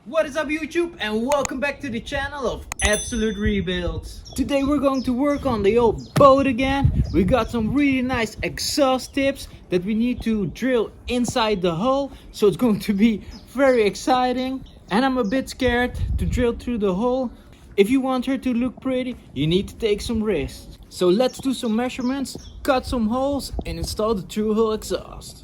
What is up YouTube, and welcome back to the channel of Absolute Rebuilds. Today we're going to work on the old boat again. We got some really nice exhaust tips that we need to drill inside the hull, so it's going to be very exciting. And I'm a bit scared to drill through the hull. If you want her to look pretty, you need to take some risks. So let's do some measurements, cut some holes and install the true hull exhaust.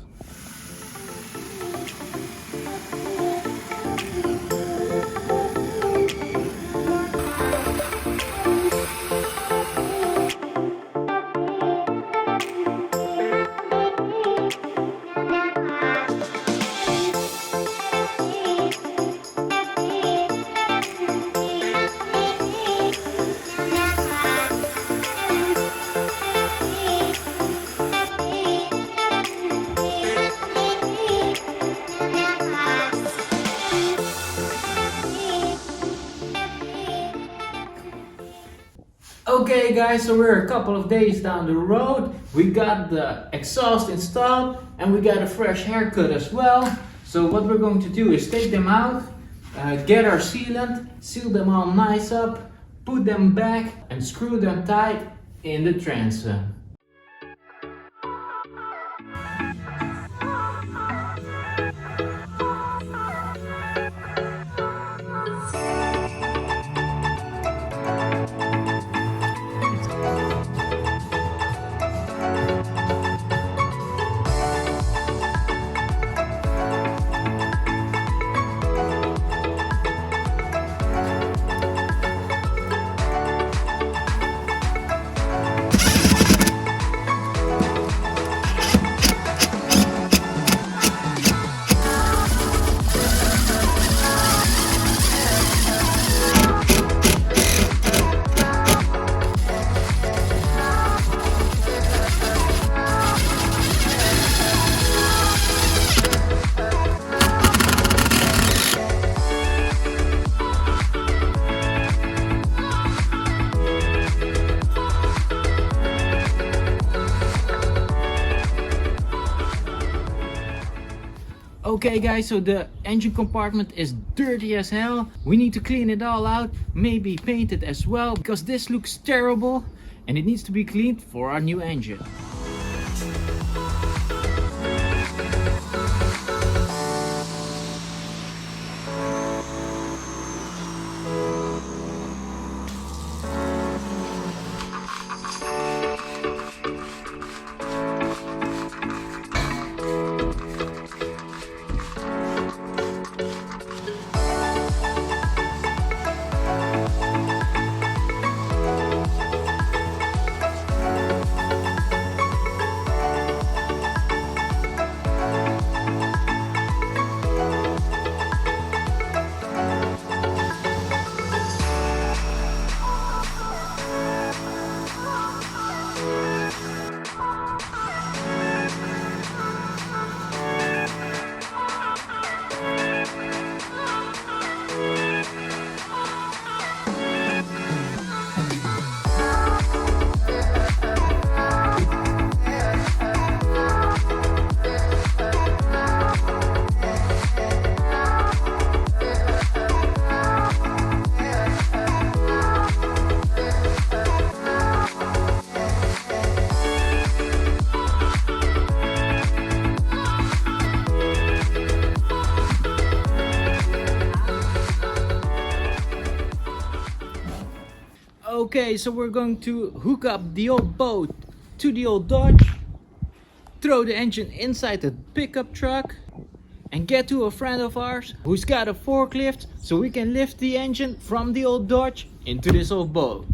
Okay guys, so we're a couple of days down the road. We got the exhaust installed and we got a fresh haircut as well. So what we're going to do is take them out, get our sealant, seal them all nice up, put them back and screw them tight in the transom. Okay guys, so the engine compartment is dirty as hell. We need to clean it all out, maybe paint it as well, because this looks terrible and it needs to be cleaned for our new engine. Okay, so we're going to hook up the old boat to the old Dodge, throw the engine inside the pickup truck and get to a friend of ours who's got a forklift so we can lift the engine from the old Dodge into this old boat.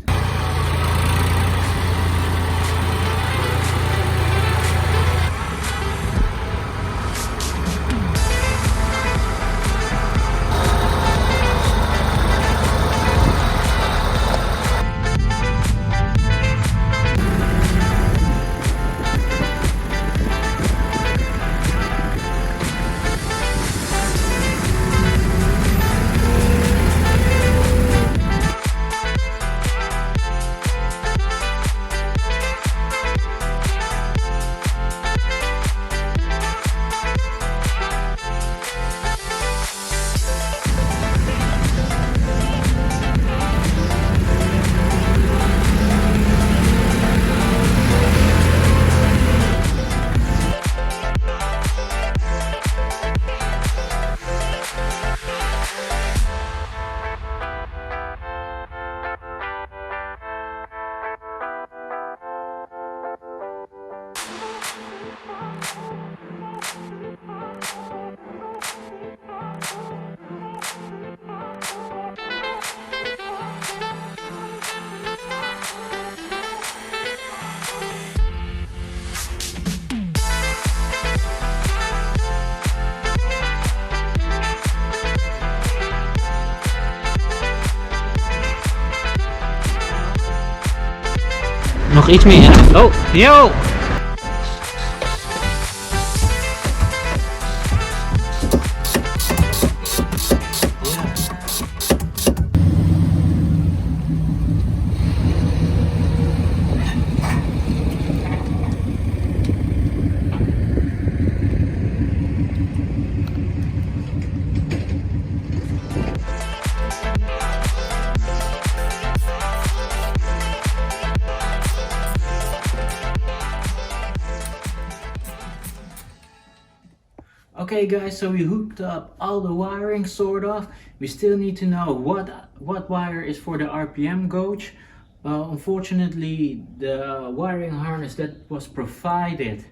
Nog iets meer. Oh, yo! Okay guys, so we hooked up all the wiring sort of. We still need to know what wire is for the RPM gauge. Unfortunately, the wiring harness that was provided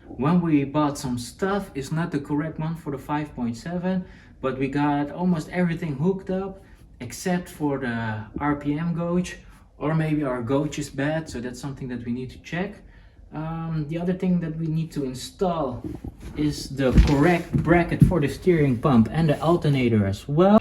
when we bought some stuff is not the correct one for the 5.7, but we got almost everything hooked up except for the RPM gauge, or maybe our gauge is bad, so that's something that we need to check. The other thing that we need to install is the correct bracket for the steering pump and the alternator as well.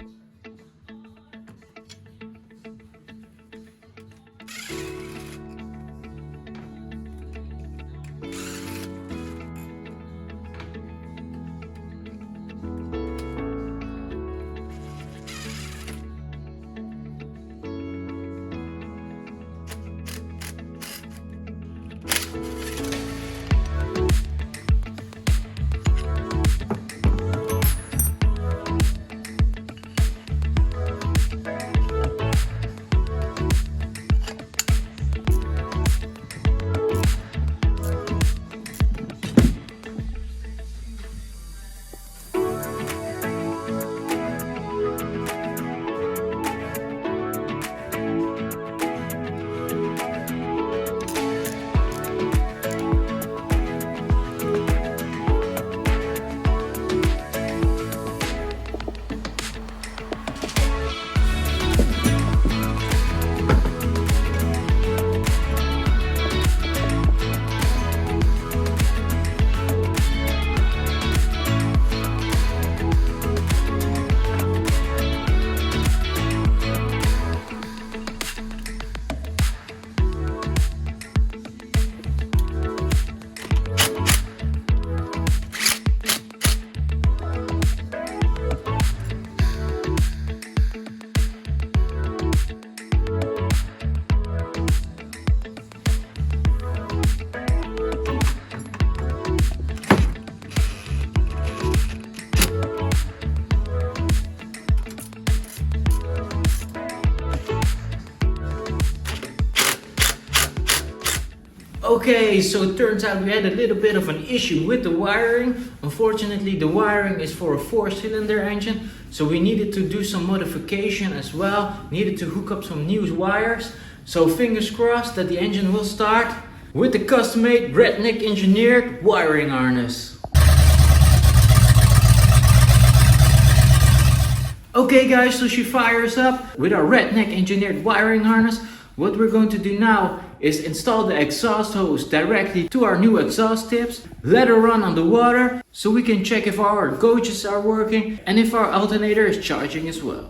Okay, so it turns out we had a little bit of an issue with the wiring. Unfortunately, the wiring is for a 4-cylinder engine, so we needed to do some modification as well. Needed to hook up some new wires. So fingers crossed that the engine will start with the custom-made redneck engineered wiring harness. Okay guys, so she fires up with our redneck engineered wiring harness. What we're going to do now is install the exhaust hose directly to our new exhaust tips, let her run on the water so we can check if our gauges are working and if our alternator is charging as well.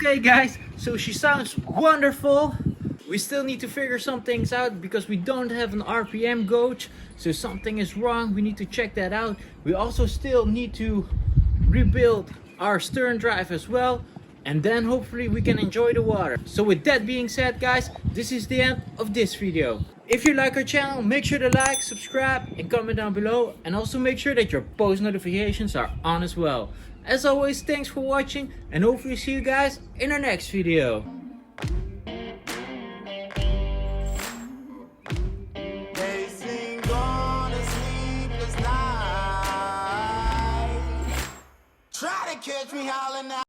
Okay guys, so she sounds wonderful. We still need to figure some things out because we don't have an RPM gauge, so something is wrong. We need to check that out. We also still need to rebuild our stern drive as well, and then hopefully we can enjoy the water. So with that being said guys, this is the end of this video. If you like our channel, make sure to like, subscribe and comment down below, and also make sure that your post notifications are on as well. As always, thanks for watching and hopefully see you guys in our next video. catch me hollering